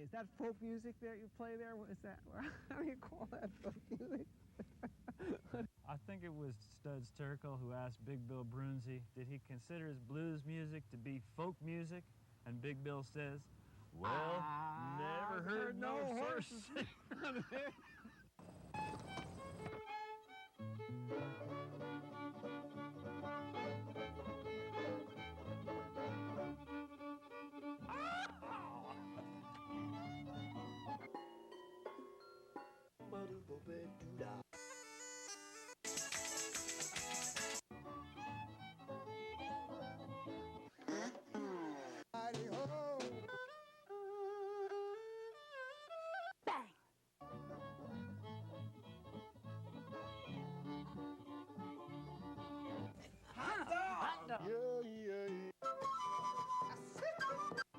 Is that folk music that you play there? What is that? How do you call that folk music? I think it was Studs Terkel who asked Big Bill Brunzi, did he consider his blues music to be folk music? And Big Bill says, well, never heard no horses sing on it.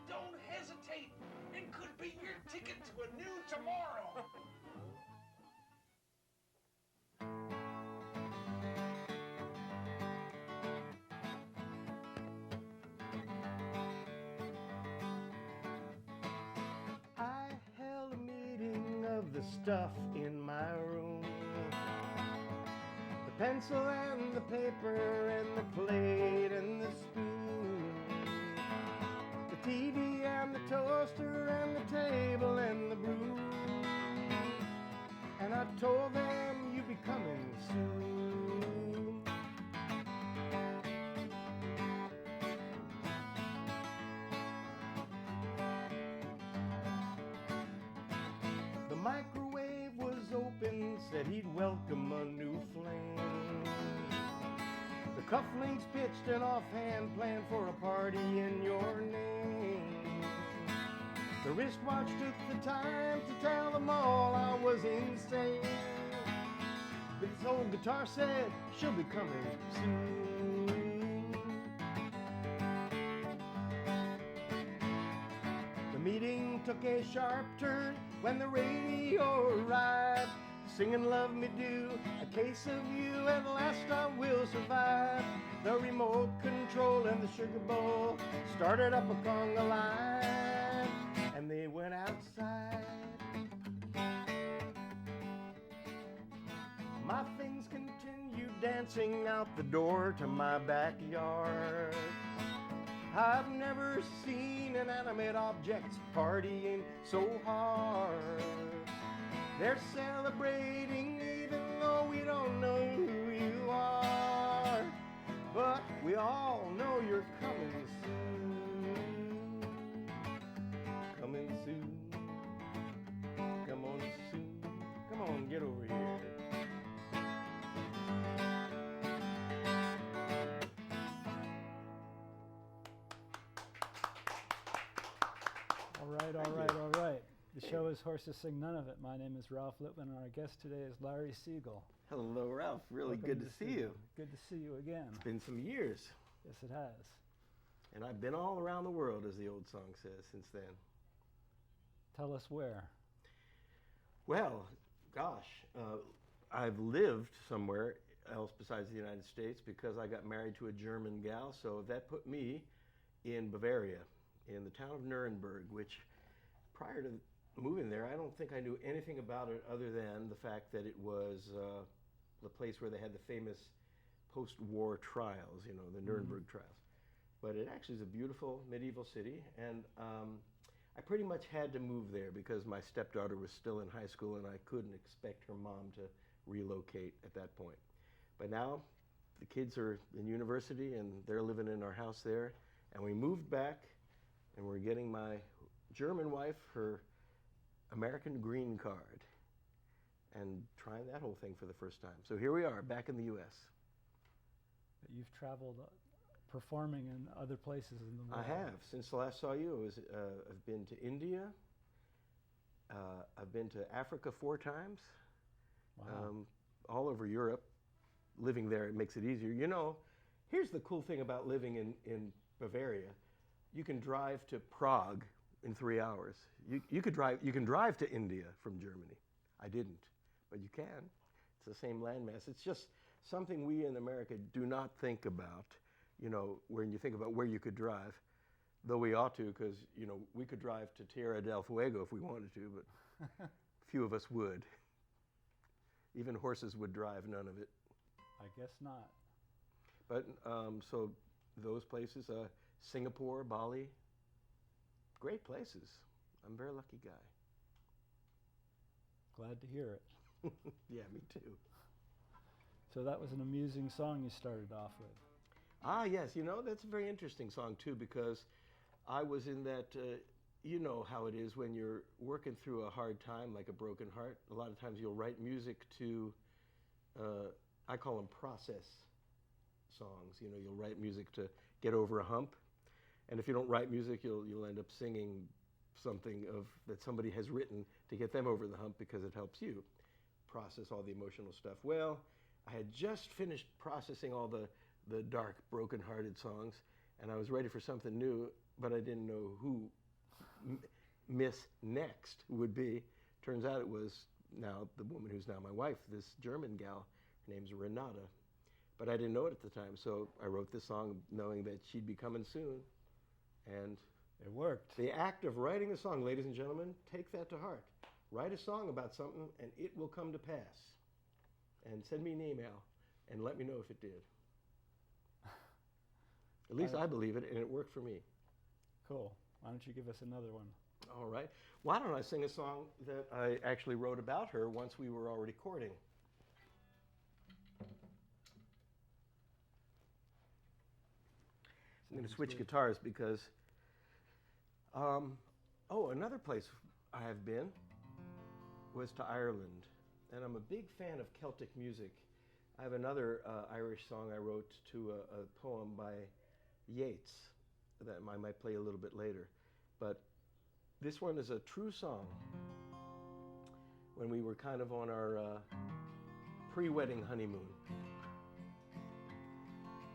Don't hesitate. It could be your ticket to a new tomorrow. I held a meeting of the stuff in my room. The pencil and the paper and the plate and the spoon. The TV and the toaster and the table and the broom. And I told them you'd be coming soon. The microwave was open, said he'd welcome a new flame. The cufflinks pitched an offhand plan for a party in your name. The wristwatch took the time to tell them all I was insane. But his old guitar said she'll be coming soon. The meeting took a sharp turn when the radio arrived, singing Love Me Do, a case of you, at last I will survive. The remote control and the sugar bowl started up a conga line, and they went outside. My things continued dancing out the door to my backyard. I've never seen inanimate objects partying so hard. They're celebrating even though we don't know who you are. But we all know you're coming soon. Coming soon. Come on soon. Come on, get over here. All right. The show is Horses Sing None of It. My name is Ralph Lippman, and our guest today is Larry Siegel. Hello, Ralph. Really Welcome good to see you. Good to see you again. It's been some years. Yes, it has. And I've been all around the world, as the old song says, since then. Tell us where. Well, gosh, I've lived somewhere else besides the United States because I got married to a German gal, so that put me in Bavaria, in the town of Nuremberg, which prior to moving there, I don't think I knew anything about it other than the fact that it was the place where they had the famous post-war trials, you know, the Nuremberg trials. But it actually is a beautiful medieval city, and I pretty much had to move there because my stepdaughter was still in high school and I couldn't expect her mom to relocate at that point. But now the kids are in university and they're living in our house there, and we moved back and we're getting my German wife her American green card and trying that whole thing for the first time. So here we are, back in the U.S. You've traveled performing in other places in the world. I have. Since the last saw you, I've been to India. I've been to Africa 4 times. Wow. All over Europe. Living there, it makes it easier. You know, here's the cool thing about living in Bavaria. You can drive to Prague in 3 hours. You can drive to India from Germany. I didn't, but you can. It's the same landmass. It's just something we in America do not think about. You know, when you think about where you could drive. Though we ought to, because, you know, we could drive to Tierra del Fuego if we wanted to, but few of us would. Even horses would drive, none of it. I guess not. But so those places, Singapore, Bali, great places. I'm a very lucky guy. Glad to hear it. Yeah, me too. So that was an amusing song you started off with. Ah, yes, you know, that's a very interesting song too, because I was in that, you know how it is when you're working through a hard time, like a broken heart. A lot of times you'll write music to, I call them process songs. You know, you'll write music to get over a hump. And if you don't write music, you'll end up singing something that somebody has written to get them over the hump because it helps you process all the emotional stuff. Well, I had just finished processing all the dark, broken-hearted songs, and I was ready for something new, but I didn't know who Miss Next would be. Turns out it was now the woman who's now my wife, this German gal. Her name's Renata. But I didn't know it at the time, so I wrote this song knowing that she'd be coming soon. And it worked. The act of writing a song, ladies and gentlemen, take that to heart. Write a song about something, and it will come to pass. And send me an email, and let me know if it did. At least I believe it, and it worked for me. Cool. Why don't you give us another one? All right. Why don't I sing a song that I actually wrote about her once we were already courting? I'm going to switch guitars because, another place I have been was to Ireland. And I'm a big fan of Celtic music. I have another Irish song I wrote to a poem by Yeats that I might play a little bit later. But this one is a true song. When we were kind of on our pre-wedding honeymoon,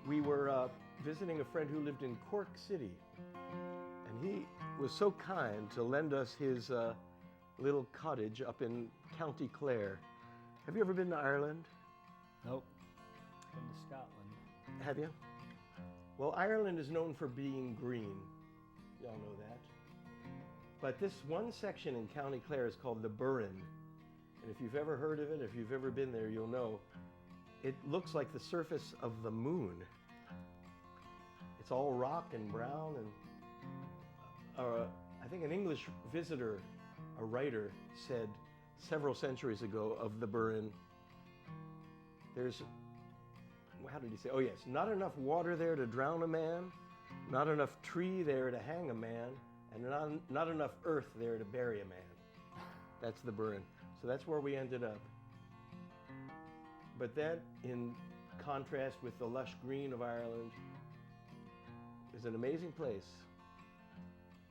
we were visiting a friend who lived in Cork City. And he was so kind to lend us his little cottage up in County Clare. Have you ever been to Ireland? Nope. Been to Scotland. Have you? Well, Ireland is known for being green. Y'all know that. But this one section in County Clare is called the Burren. And if you've ever heard of it, if you've ever been there, you'll know. It looks like the surface of the moon. It's all rock and brown. And I think an English visitor, a writer, said several centuries ago of the Burren, there's, how did he say? Oh yes, not enough water there to drown a man, not enough tree there to hang a man, and not enough earth there to bury a man. That's the Burren. So that's where we ended up. But that, in contrast with the lush green of Ireland, is an amazing place.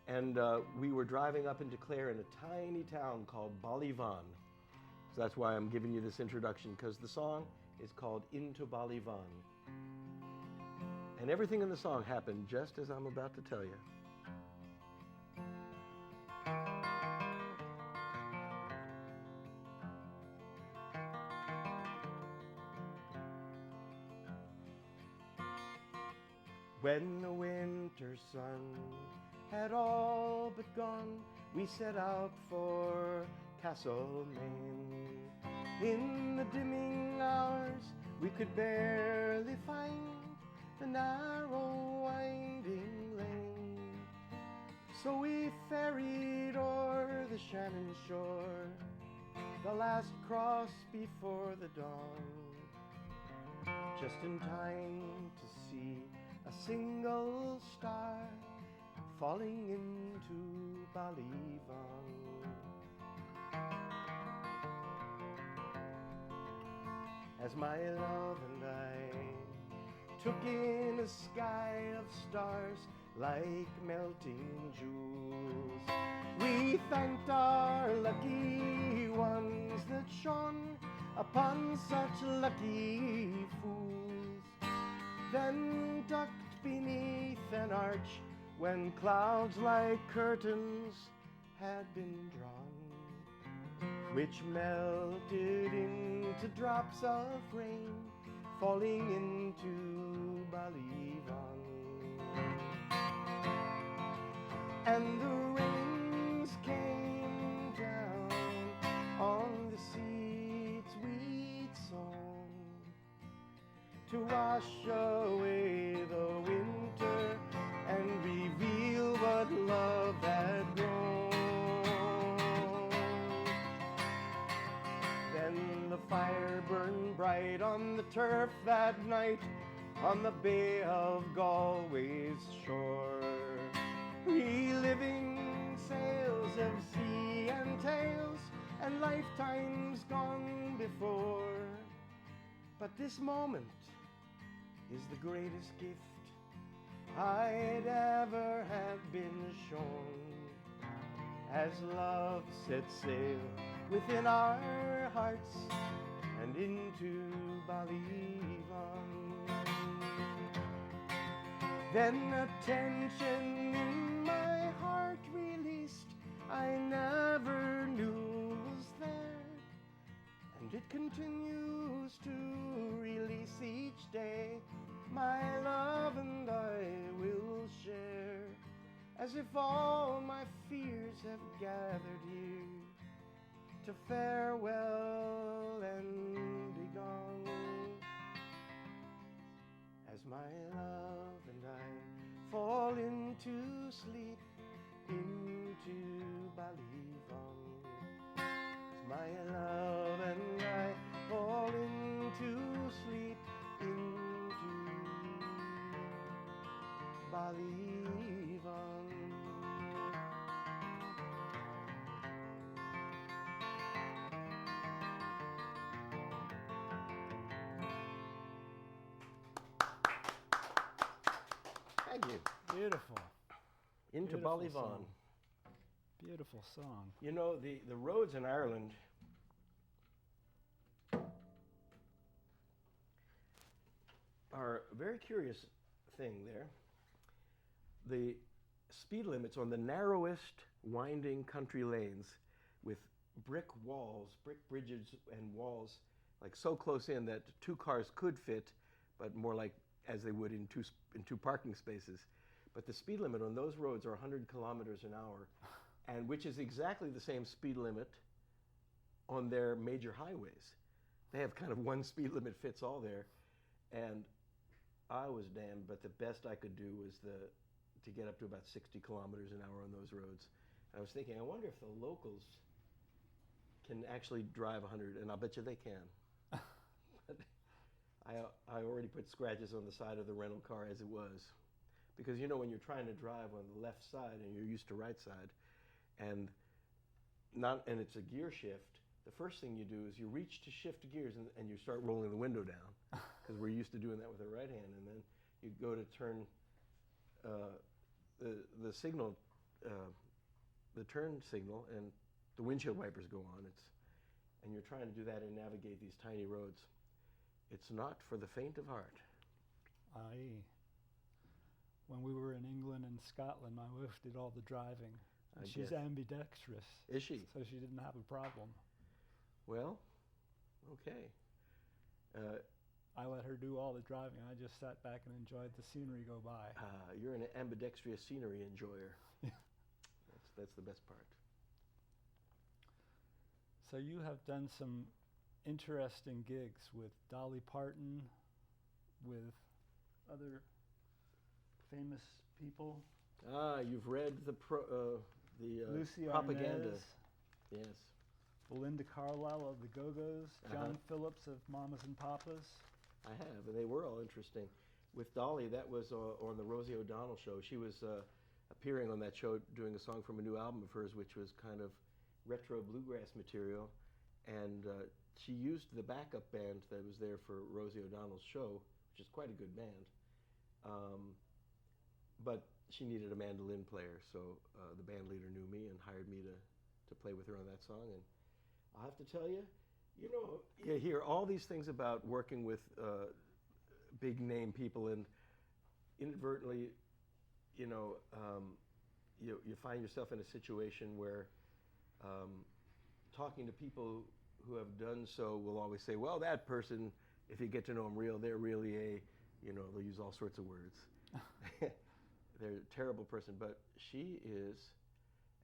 And we were driving up into Clare in a tiny town called Ballyvan. So that's why I'm giving you this introduction, because the song is called Into Ballyvan. And everything in the song happened just as I'm about to tell you. When the winter sun had all but gone, we set out for Castlemaine. In the dimming hours, we could barely find the narrow winding lane. So we ferried o'er the Shannon shore, the last cross before the dawn, just in time to see a single star falling into Ballyvan. As my love and I took in a sky of stars like melting jewels, we thanked our lucky ones that shone upon such lucky fools. Then ducked beneath an arch when clouds like curtains had been drawn, which melted into drops of rain falling into Ballyvan. and the rains came down on the seeds we'd sown to wash away the winter and reveal what love had grown. Then the fire burned bright on the turf that night on the Bay of Galway's shore, reliving sails of sea and tales and lifetimes gone before. But this moment is the greatest gift I'd ever have been shown, as love set sail within our hearts and into Ballyvaughan. Then a tension in my heart released I never knew was there, and it continues to release each day. My love and I will share, as if all my fears have gathered here to farewell and be gone. As my love and I fall into sleep, into Ballyvaughan. As my love and I fall into sleep, into Ballyvaughan. Thank you. Beautiful. Into Beautiful Ballyvaughan. song. Beautiful song. You know, the roads in Ireland are a very curious thing there. The speed limits on the narrowest winding country lanes with brick walls, brick bridges and walls, like so close in that two cars could fit, but more like as they would in two parking spaces. But the speed limit on those roads are 100 kilometers an hour, and which is exactly the same speed limit on their major highways. They have kind of one speed limit fits all there, and I was damned, but the best I could do was to get up to about 60 kilometers an hour on those roads. And I was thinking, I wonder if the locals can actually drive 100, and I'll bet you they can. But I already put scratches on the side of the rental car as it was. Because you know when you're trying to drive on the left side and you're used to right side, and it's a gear shift, the first thing you do is you reach to shift gears and you start rolling the window down, because we're used to doing that with the right hand, and then you go to turn the signal, the turn signal, and the windshield wipers go on. And you're trying to do that and navigate these tiny roads. It's not for the faint of heart. When we were in England and Scotland, my wife did all the driving. And she's ambidextrous. Is she? So she didn't have a problem. Well, okay. I let her do all the driving. I just sat back and enjoyed the scenery go by. You're an ambidextrous scenery enjoyer. That's the best part. So you have done some interesting gigs with Dolly Parton, with other famous people. You've read the Lucy propaganda. Arnaz, Yes. Belinda Carlisle of the Go-Go's, John Phillips of Mamas and Papas. I have, and they were all interesting. With Dolly, that was on the Rosie O'Donnell show. She was appearing on that show doing a song from a new album of hers, which was kind of retro bluegrass material. And she used the backup band that was there for Rosie O'Donnell's show, which is quite a good band. But she needed a mandolin player, so the band leader knew me and hired me to play with her on that song. And I have to tell you, you know, you hear all these things about working with big name people, and inadvertently, you know, you find yourself in a situation where talking to people who have done so will always say, well, that person, if you get to know them real, they're really a, you know, they'll use all sorts of words. They're a terrible person, but she is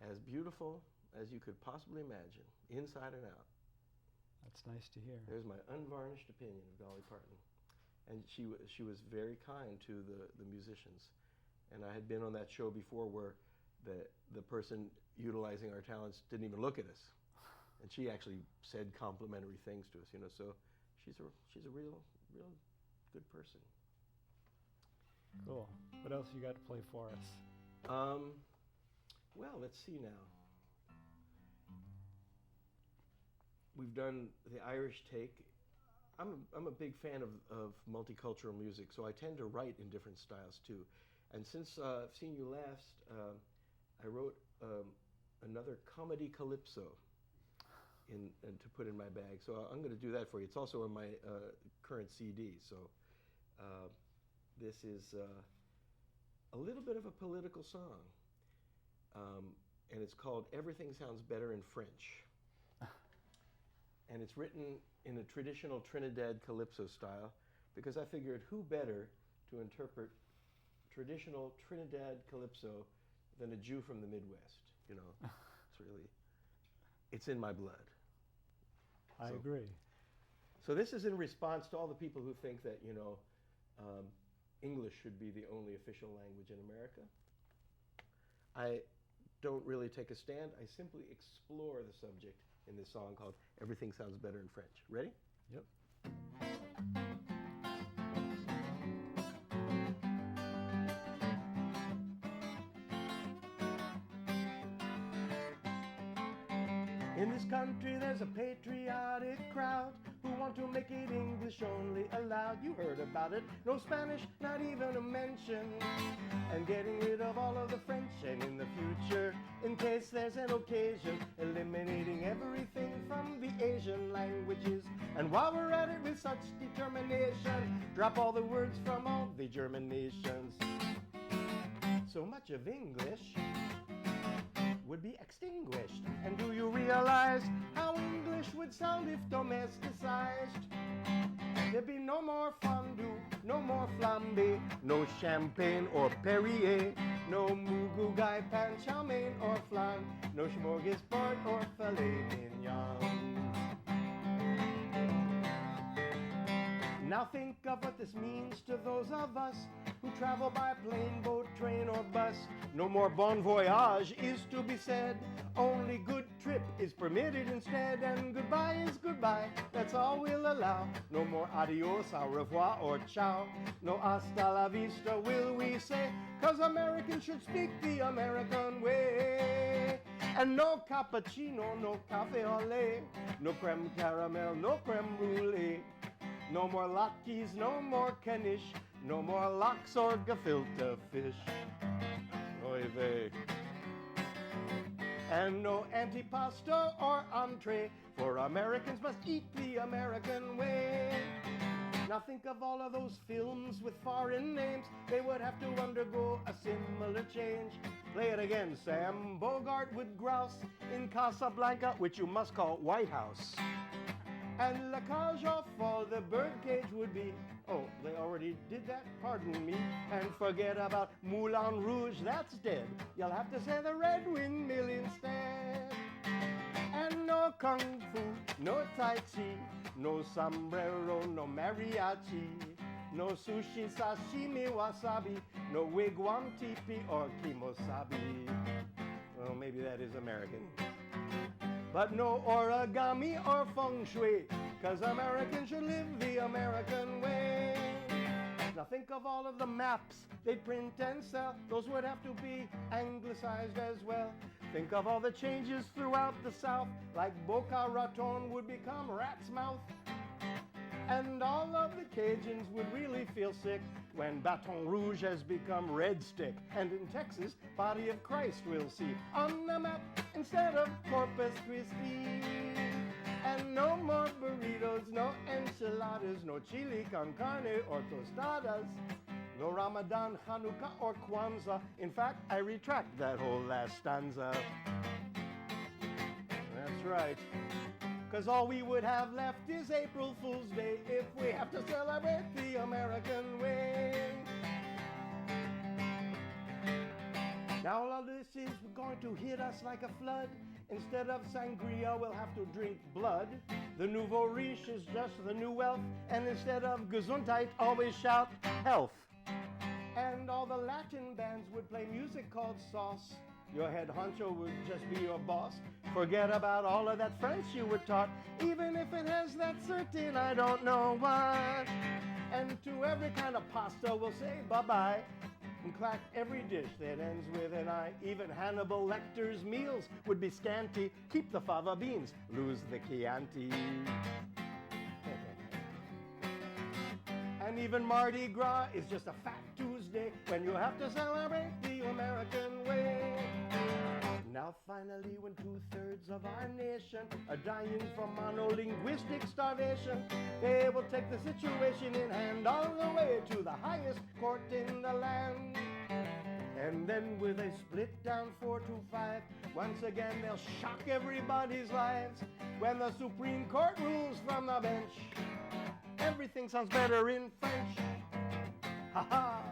as beautiful as you could possibly imagine, inside and out. That's nice to hear. There's my unvarnished opinion of Dolly Parton. And she was very kind to the musicians. And I had been on that show before where the person utilizing our talents didn't even look at us. And she actually said complimentary things to us, you know, so she's a real good person. Cool. What else you got to play for us? Well, let's see now. We've done the Irish take. I'm a big fan of multicultural music, so I tend to write in different styles too. And since I've seen you last, I wrote another comedy calypso and to put in my bag. So I'm going to do that for you. It's also on my current CD. So this is a little bit of a political song, and it's called "Everything Sounds Better in French." And it's written in a traditional Trinidad calypso style, because I figured who better to interpret traditional Trinidad calypso than a Jew from the Midwest, you know. It's in my blood. I agree. So this is in response to all the people who think that, you know, English should be the only official language in America. I don't really take a stand. I simply explore the subject in this song called Everything Sounds Better in French. Ready? Yep. In this country there's a patriotic crowd who want to make it English only allowed. You heard about it. No Spanish, not even a mention. And getting rid of all of the French, and in the future, in case there's an occasion, eliminating everything from the Asian languages. And while we're at it with such determination, drop all the words from all the German nations. So much of English would be extinguished. And do you realize how English would sound if domesticized? There'd be no more fondue, no more flambe, no champagne or Perrier, no mugugai pan chow mein or flan, no smorgasbord or filet mignon. Now think of what this means to those of us who travel by plane, boat, train, or bus. No more bon voyage is to be said. Only good trip is permitted instead. And goodbye is goodbye, that's all we'll allow. No more adios, au revoir, or ciao. No hasta la vista will we say, 'cause Americans should speak the American way. And no cappuccino, no cafe au lait. No creme caramel, no creme brulee. No more latkes, no more knish, no more lox or gefilte fish. Oy vey. And no antipasto or entree, for Americans must eat the American way. Now think of all of those films with foreign names. They would have to undergo a similar change. Play it again, Sam. Bogart would grouse in Casablanca, which you must call White House. And La Cage aux Folles, the birdcage would be, oh, they already did that, pardon me. And forget about Moulin Rouge, that's dead. You'll have to say the Red Windmill instead. And no Kung Fu, no Tai Chi, no sombrero, no mariachi, no sushi, sashimi, wasabi, no wigwam, teepee, or kimosabi. Well, maybe that is American. But no origami or feng shui, 'cause Americans should live the American way. Now think of all of the maps they'd print and sell. Those would have to be anglicized as well. Think of all the changes throughout the South, like Boca Raton would become Rat's Mouth. And all of the Cajuns would really feel sick when Baton Rouge has become Red Stick. And in Texas, Body of Christ we'll see on the map instead of Corpus Christi. And no more burritos, no enchiladas, no chili con carne or tostadas, no Ramadan, Hanukkah, or Kwanzaa. In fact, I retract that whole last stanza. That's right. 'Cause all we would have left is April Fool's Day if we have to celebrate the American way. Now all this is going to hit us like a flood. Instead of sangria, we'll have to drink blood. The nouveau riche is just the new wealth. And instead of Gesundheit, always shout health. And all the Latin bands would play music called sauce. Your head honcho would just be your boss. Forget about all of that French you were taught, even if it has that certain I don't know what. And to every kind of pasta we'll say bye-bye. And clack every dish that ends with an I. Even Hannibal Lecter's meals would be scanty. Keep the fava beans, lose the Chianti. And even Mardi Gras is just a fat Tuesday when you have to celebrate the American way. Now finally, when 2/3 of our nation are dying from monolinguistic starvation, they will take the situation in hand all the way to the highest court in the land. And then with a split down 4-5, once again they'll shock everybody's lives. When the Supreme Court rules from the bench, everything sounds better in French. Ha ha!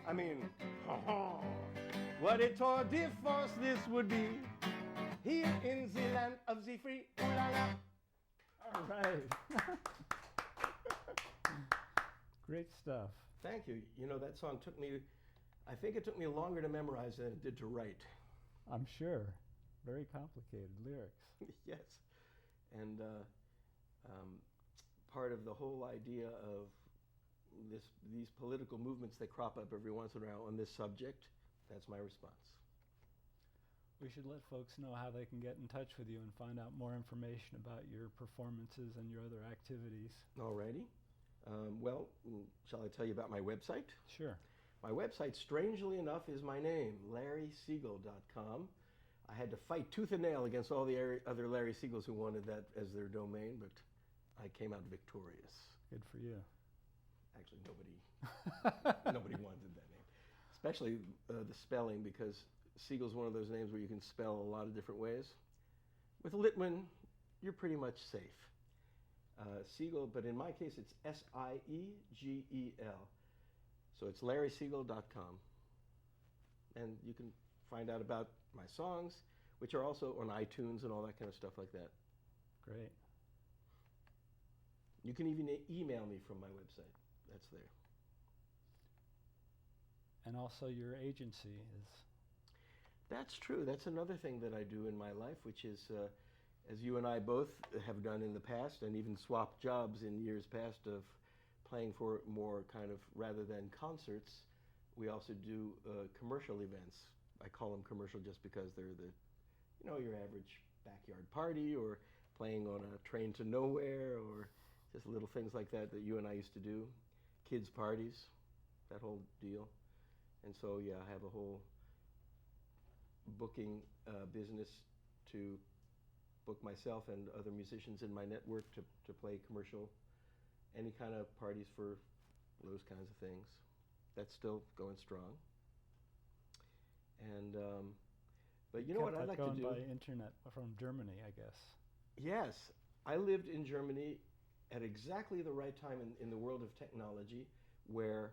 I mean, ha ha! What a tour de force this would be here in the land of the free. Ooh la la. All right. Great stuff. Thank you. You know, that song took me, I think it took me longer to memorize than it did to write. I'm sure. Very complicated lyrics. Yes. And part of the whole idea of these political movements that crop up every once in a while on this subject, that's my response. We should let folks know how they can get in touch with you and find out more information about your performances and your other activities. Alrighty. Well, shall I tell you about my website? Sure. My website, strangely enough, is my name, LarrySiegel.com. I had to fight tooth and nail against all the other Larry Siegels who wanted that as their domain, but I came out victorious. Good for you. Actually, nobody wanted that name, especially the spelling, because Siegel's one of those names where you can spell a lot of different ways. With Litwin, you're pretty much safe. Siegel, but in my case, it's Siegel. So it's LarrySiegel.com. And you can find out about my songs, which are also on iTunes and all that kind of stuff like that. Great. You can even email me from my website. That's there. And also your agency is... That's true. That's another thing that I do in my life, which is, as you and I both have done in the past, and even swapped jobs in years past of playing for more kind of, rather than concerts, we also do commercial events. I call them commercial just because they're the, you know, your average backyard party, or playing on a train to nowhere, or just little things like that that you and I used to do. Kids' parties, that whole deal. And so, yeah, I have a whole booking business to book myself and other musicians in my network to play commercial, any kind of parties for those kinds of things. That's still going strong. And, but you know what I'd like to do? By internet from Germany, I guess. Yes, I lived in Germany at exactly the right time in the world of technology, where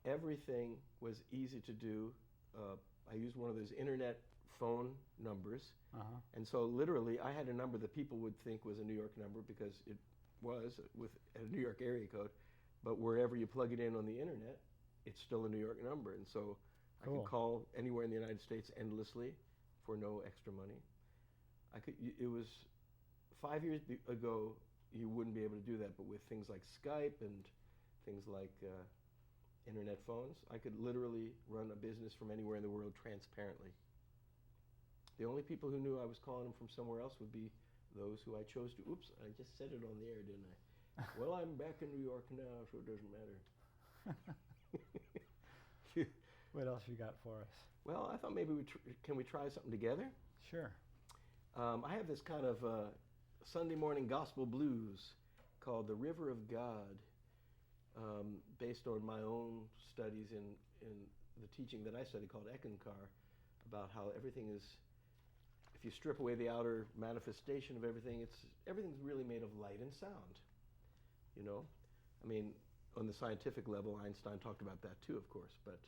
everything was easy to do. I used one of those internet phone numbers. And so literally I had a number that people would think was a New York number because it was with a New York area code, but wherever you plug it in on the internet, it's still a New York number. And so Cool. I could call anywhere in the United States endlessly for no extra money. It was 5 years ago, you wouldn't be able to do that, but with things like Skype and things like internet phones, I could literally run a business from anywhere in the world transparently. The only people who knew I was calling them from somewhere else would be those who I chose to. Oops, I just said it on the air, didn't I? Well, I'm back in New York now, so it doesn't matter. What else you got for us? Well, I thought maybe can we try something together? Sure. I have this kind of Sunday morning gospel blues called "The River of God," based on my own studies in the teaching that I study called Ekankar, about how everything is, if you strip away the outer manifestation of everything, everything's really made of light and sound. You know, I mean, on the scientific level, Einstein talked about that too, of course, but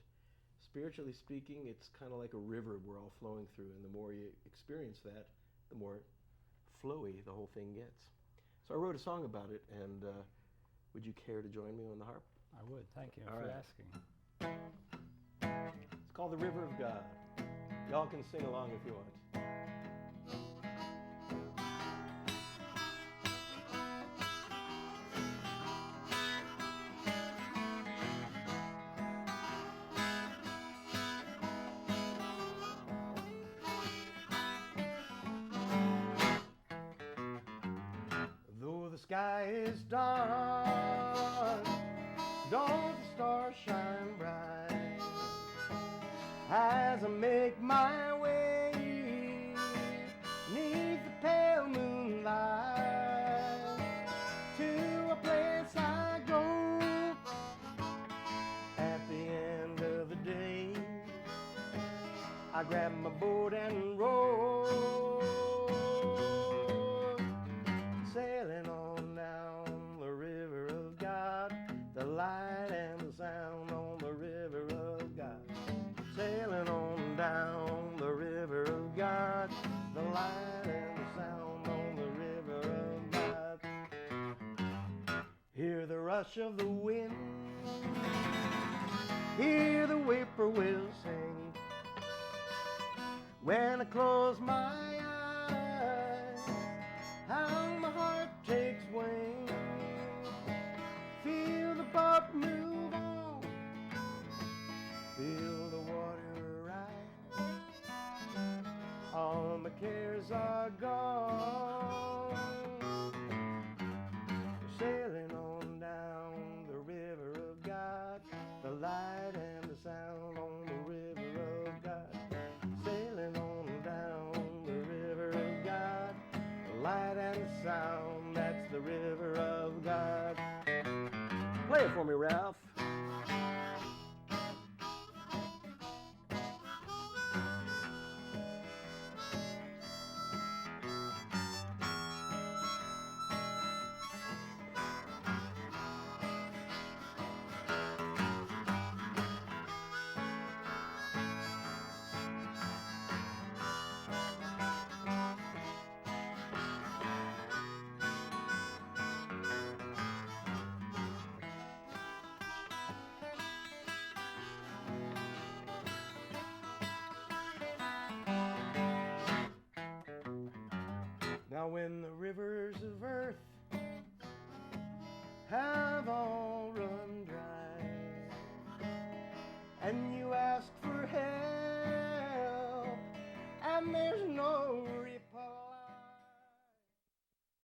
spiritually speaking, it's kind of like a river we're all flowing through, and the more you experience that, the more flowy the whole thing gets. So I wrote a song about it, and would you care to join me on the harp? I would. Thank you All for right. asking. It's called The River of God. Y'all can sing along if you want. Though the sky is dark, don't the stars shine bright as I make my way neath the pale moonlight to a place I go at the end of the day. I grab my boat and row, sailing on down the river of God, the light and the sound on the river of God. Sailing on down the river of God, the light and the sound on the river of God. Hear the rush of the wind, hear the whippoorwill sing. When I close my eyes, how my heart takes wing. Feel the boat move on, feel the water rise. All my cares are gone. Sailing on down the river of God, the light and the sound on the river of God. Sailing on down the river of God, the light and the sound, that's the river of God. Play it for me, Ralph. Now when the rivers of earth have all run dry, and you ask for help